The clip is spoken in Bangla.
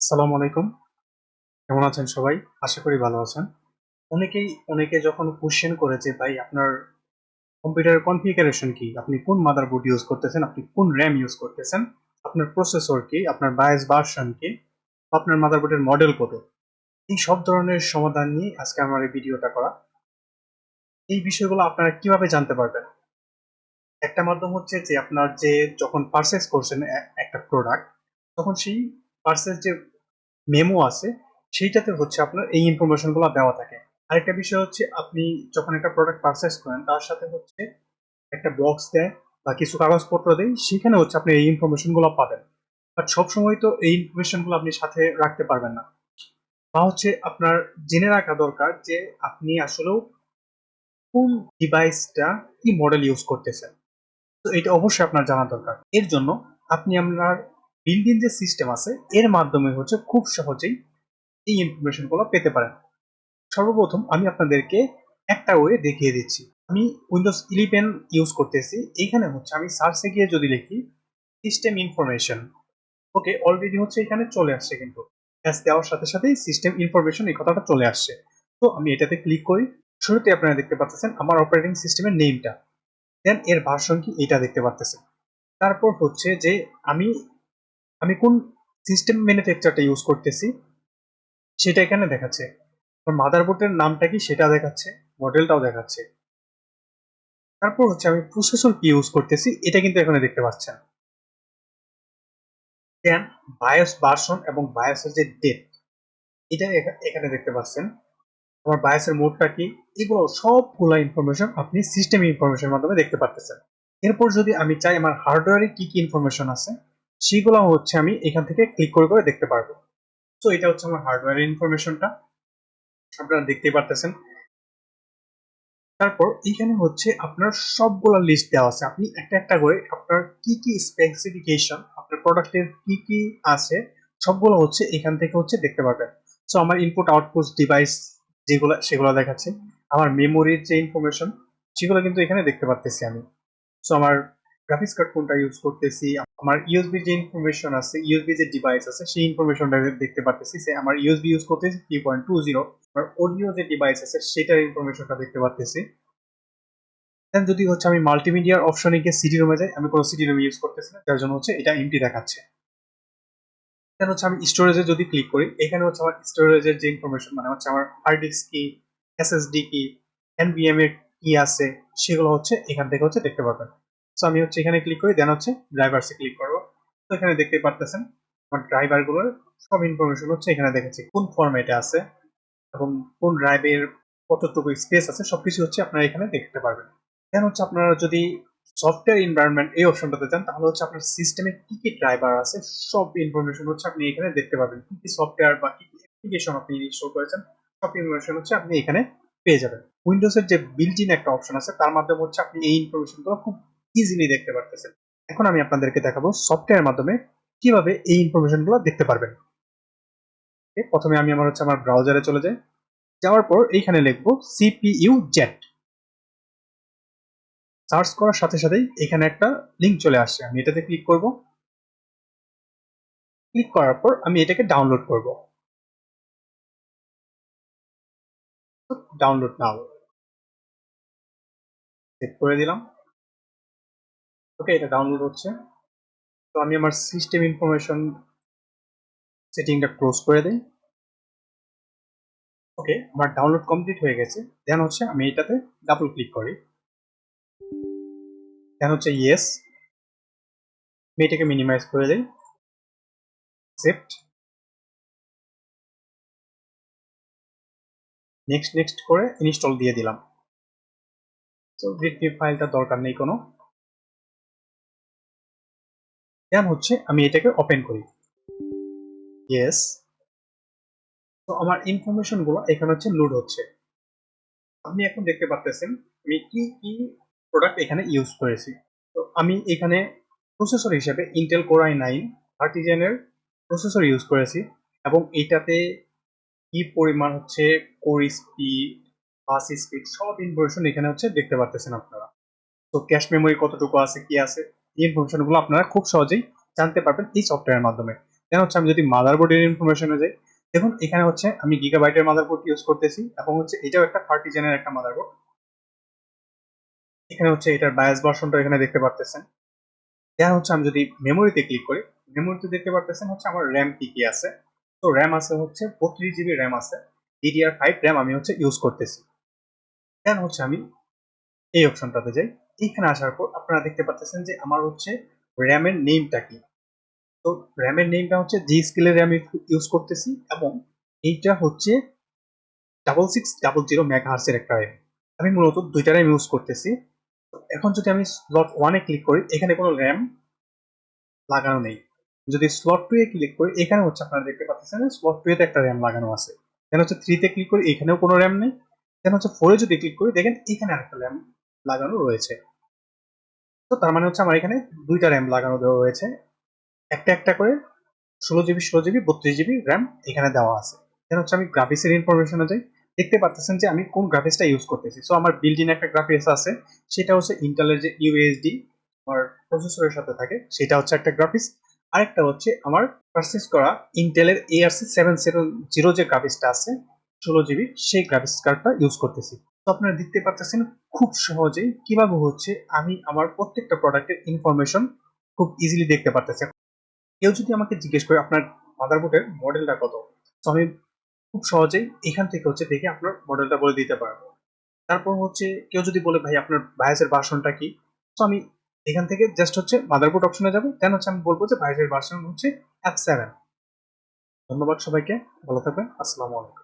আসসালামু আলাইকুম। কেমন আছেন সবাই? আশা করি ভালো আছেন। অনেকে যখন কোয়েশ্চেন করে যে ভাই আপনার কম্পিউটারের কনফিগারেশন কি? আপনি কোন মাদারবোর্ড ইউজ করতেছেন? আপনি কোন RAM ইউজ করতেছেন? আপনার প্রসেসর কি? আপনার BIOS ভার্সন কি? আপনার মাদারবোর্ডের মডেল কত? এই সব ধরনের সমাধান নিয়ে আজকে আমার এই ভিডিওটা করা। এই বিষয়গুলো আপনারা কিভাবে জানতে পারবেন? একটা মাধ্যম হচ্ছে যে আপনার যখন পারচেজ করছেন একটা প্রোডাক্ট, তখন সেই পারচেজ যে মেমো আছে সেইটাতে হচ্ছে আপনার এই ইনফরমেশন গুলো দেওয়া থাকে। আরেকটা বিষয় হচ্ছে আপনি যখন একটা প্রোডাক্ট পারচেস করেন তার সাথে হচ্ছে একটা বক্স দেয় বা কিছু কাগজপত্র দেয়, সেখানে হচ্ছে আপনি এই ইনফরমেশন গুলো পাবেন। বাট সবসময় তো এই ইনফরমেশন গুলো আপনি সাথে রাখতে পারবেন না, বা হচ্ছে আপনার জেনে রাখা দরকার যে আপনি আসলেও কোন ডিভাইসটা কি মডেল ইউজ করতেছেন। তো এটা অবশ্যই আপনার জানা দরকার। এর জন্য আপনি আপনার বিল্ট ইন যে সিস্টেম আছে এর মাধ্যমে হচ্ছে খুব সহজেই এই ইনফরমেশন গুলো পেতে পারেন। সর্বপ্রথম আমি আপনাদেরকে একটা ওয়ে দেখিয়ে দিচ্ছি। আমি উইন্ডোজ 11 ইউজ করতেছি। এইখানে হচ্ছে আমি সার্চে গিয়ে যদি লিখি সিস্টেম ইনফরমেশন, ওকে, অলরেডি হচ্ছে এখানে চলে আসছে, কিন্তু এস দেওয়ার সাথে সাথেই সিস্টেম ইনফরমেশন এই কথাটা চলে আসছে। তো আমি এটাতে ক্লিক করি। শুরুতে আপনারা দেখতে পাচ্ছেন আমার অপারেটিং সিস্টেমের নেমটা, দেন এর ভার্সন কি এটা দেখতে পাচ্ছেন। তারপর হচ্ছে যে আমি আমি কোন সিস্টেম ম্যানুফ্যাকচারটা ইউজ করতেছি সেটা এখানে দেখাচ্ছে। মাদারবোর্ডের নামটা কি সেটা দেখাচ্ছে, মডেলটাও দেখাচ্ছে। তারপর হচ্ছে আমি প্রসেসর কি ইউজ করতেছি এটা কিন্তু এখানে দেখতে পাচ্ছেন। দেন বায়োস ভার্সন এবং বায়োসের যে ডেট এটা এখানে দেখতে পাচ্ছেন। আমার বায়োসের মোডটা কি, এগুলো সবগুলা ইনফরমেশন আপনি সিস্টেম ইনফরমেশনের মাধ্যমে দেখতে পাচ্ছেন। এরপর যদি আমি চাই আমার হার্ডওয়্যারে কি কি ইনফরমেশন আছে সেগুলো হচ্ছে আমি এখান থেকে ক্লিক করে করে দেখতে পারবো। তো এটা হচ্ছে আমার হার্ডওয়্যারের ইনফরমেশনটা, আপনারা দেখতেই পারতেছেন। তারপর এখানে হচ্ছে আপনার সবগুলা লিস্ট দেওয়া আছে, আপনি একটা একটা করে আপনার কি কি স্পেসিফিকেশন আপনার প্রোডাক্টের কি কি আছে সবগুলো হচ্ছে এখান থেকে হচ্ছে দেখতে পারবেন। সো আমার ইনপুট আউটপুট ডিভাইস যেগুলো সেগুলো দেখাচ্ছে, আমার মেমোরির যে ইনফরমেশন সেগুলো কিন্তু এখানে দেখতে পারতেছি আমি। সো আমার গ্রাফিক্স কার্ড কোনটা ইউজ করতেছি, আমার ইউএসবি যে ইনফরমেশন আছে, ইউএসবি যে ডিভাইস আছে সেই ইনফরমেশনটা দেখতে পারতেছি। সে আমার ইউএসবি ইউজ করতেছি 3.20, আমার অডিও যে ডিভাইস আছে সেটার ইনফরমেশনটা দেখতে পারতেছি। দেন যদি হচ্ছে আমি মাল্টিমিডিয়ার অপশনে গিয়ে সিডি রুমে যাই, আমি কোনো সিডি রুম ইউজ করতেছি না, যার জন্য হচ্ছে এটা এমটি দেখাচ্ছে। দেন হচ্ছে আমি স্টোরেজে যদি ক্লিক করি, এখানে হচ্ছে আমার স্টোরেজের যে ইনফরমেশন মানে হচ্ছে আমার হার্ড ডিস্ক কি, এসএসডি কি, এনভিএম এর কি আছে সেগুলো হচ্ছে এখান থেকে হচ্ছে দেখতে পারবেন। সো আমি হচ্ছে এখানে ক্লিক করি, দেন হচ্ছে ড্রাইভারসে ক্লিক করবো। তো এখানে দেখতে পারতেছেন আমার ড্রাইভার গুলোর সব ইনফরমেশন হচ্ছে এখানে দেখাচ্ছি, কোন ফরম্যাটে আছে এবং কোন ড্রাইভের কতটুকু স্পেস আছে সবকিছু হচ্ছে আপনারা এখানে দেখতে পারবেন। দেন হচ্ছে আপনারা যদি সফটওয়্যার এনভায়রনমেন্ট এই অপশনটাতে যান, তাহলে হচ্ছে আপনার সিস্টেমে কি কি ড্রাইভার আছে সব ইনফরমেশন হচ্ছে আপনি এখানে দেখতে পাবেন। কি কি সফটওয়্যার বা কি কি অ্যাপ্লিকেশন আপনি ইনস্টল করেছেন সব ইনফরমেশন হচ্ছে আপনি এখানে পেয়ে যাবেন। উইন্ডোজের যে বিল্ট ইন একটা অপশন আছে তার মাধ্যমে হচ্ছে আপনি এই ইনফরমেশনগুলো খুব ইজিলি দেখতে পারতেছেন। এখন আমি আপনাদেরকে দেখাবো সফটওয়্যার মাধ্যমে কিভাবে এই ইনফরমেশনগুলো দেখতে পারবেন। প্রথমে আমি আমার ব্রাউজারে চলে যাই, যাওয়ার পর এইখানে লিখবো সিপিইউ জেট। সার্চ করার সাথে সাথেই এখানে একটা লিংক চলে আসছে, আমি এটাতে ক্লিক করব। ক্লিক করার পর আমি এটাকে ডাউনলোড করব। ডাউনলোড নাও চেক করে দিলাম। ওকে, এটা ডাউনলোড হচ্ছে। তো আমি আমার সিস্টেম ইনফরমেশন সেটিংটা ক্লোজ করে দেই। ওকে, আমার ডাউনলোড কমপ্লিট হয়ে গেছে। দেন হচ্ছে আমি এটাতে ডাবল ক্লিক করি, দেন হচ্ছে ইয়েস, আমি এটাকে মিনিমাইজ করে দেই, অ্যাকসেপ্ট, নেক্সট নেক্সট করে ইনস্টল দিয়ে দিলাম। তো জিপ ফাইলটা দরকার নেই কোনো। দেন হচ্ছে আমি এটাকে ওপেন করি, ইয়েস। তো আমার ইনফরমেশন গুলো এখানে হচ্ছে লোড হচ্ছে। আপনি এখন দেখতে পাচ্ছেন আমি কি কি প্রোডাক্ট এখানে ইউজ করেছি। তো আমি এখানে প্রসেসর হিসেবে ইন্টেল কোর i9 আর্টিজেনের প্রসেসর ইউজ করেছি, এবং এটাতে কি পরিমাণ হচ্ছে কোর স্পিড, বাস স্পিড সব ইনফরমেশন এখানে হচ্ছে দেখতে পাচ্ছেন আপনারা। তো ক্যাশ মেমোরি কতটুকু আছে কি আছে এই ইনফরমেশন গুলো আপনারা খুব সহজেই জানতে পারবেন এই সফটওয়্যারের মাধ্যমে। দেন হচ্ছে আমি যদি মাদারবোর্ডের ইনফরমেশনে যাই, দেখুন এখানে হচ্ছে আমি গিগাবাইটের মাদারবোর্ড ইউজ করতেছি এবং হচ্ছে এটাও একটা 30 জেনের একটা মাদারবোর্ড। এখানে হচ্ছে এটার বায়াস ভার্সনটা এখানে দেখতে পারতেছেন। দেন হচ্ছে আমি যদি মেমোরিতে ক্লিক করি, মেমোরিতে দেখতে পারতেছেন হচ্ছে আমার র্যাম কি কি আছে। তো র্যাম আছে হচ্ছে 32 জিবি র্যাম আছে, DDR5 র্যাম আমি হচ্ছে ইউজ করতেছি। দেন হচ্ছে আমি এই অপশনটাতে যাই। এইখানে আসার পর আপনারা দেখতে পাচ্ছেন যে আমার হচ্ছে র্যামের নেমটা কি। তো র্যামের নেমটা হচ্ছে জি স্কেলের র্যাম ইউজ করতেছি এবং এইটা হচ্ছে 6600 মেগাহার্টজ এর একটা র্যাম। আমি মূলত দুইটা র্যাম ইউজ করতেছি। এখন যদি আমি স্লট ওয়ানে ক্লিক করি, এখানে কোনো র্যাম লাগানো নেই। যদি স্লট টু এ ক্লিক করি, এখানে হচ্ছে আপনারা দেখতে পাচ্ছেন স্লট টু এতে একটা র্যাম লাগানো আছে। দেন হচ্ছে থ্রিতে ক্লিক করি, এখানেও কোনো র্যাম নেই। দেন হচ্ছে ফোরে যদি ক্লিক করি, দেখেন এখানে আরেকটা র্যাম লাগানো রয়েছে। তো তার মানে হচ্ছে আমার এখানে দুইটা র্যাম লাগানো দেওয়া রয়েছে, একটা একটা করে 16 জিবি 16 জিবি 32 জিবি র্যাম এখানে দেওয়া আছে। দেন হচ্ছে আমি গ্রাফিক্সের ইনফরমেশনে যাই, দেখতে পাচ্ছেন যে আমি কোন গ্রাফিক্সটা ইউজ করতেছি। সো আমার বিল্ট ইন একটা গ্রাফিক্স আছে, সেটা হচ্ছে ইন্টেলের যে ইউএসডি আমার প্রসেসরের সাথে থাকে, সেটা হচ্ছে একটা গ্রাফিক্স। আরেকটা হচ্ছে আমার পারচেজ করা ইন্টেলের ARC 770 যে গ্রাফিক্সটা আছে 16 জিবি, সেই গ্রাফিক্স কার্ডটা ইউজ করতেছি। তো আপনারা দেখতে পাচ্ছেন খুব সহজেই কিভাবে হচ্ছে আমি আমার প্রত্যেকটা প্রোডাক্টের ইনফরমেশন খুব ইজিলি দেখতে পারতেছি। কেউ যদি আমাকে জিজ্ঞেস করে আপনার মাদারবোর্ডের মডেলটা কত, তো আমি খুব সহজেই এখান থেকে হচ্ছে দেখে আপনার মডেলটা বলে দিতে পারবো। তারপর হচ্ছে কেউ যদি বলে ভাই আপনার বায়াসের ভার্সনটা কি, তো আমি এখান থেকে জাস্ট হচ্ছে মাদারবোর্ড অপশনে যাবো, দেন হচ্ছে আমি বলবো যে বায়াসের ভার্সন হচ্ছে F7। ধন্যবাদ সবাইকে, ভালো থাকবেন, আসসালামু আলাইকুম।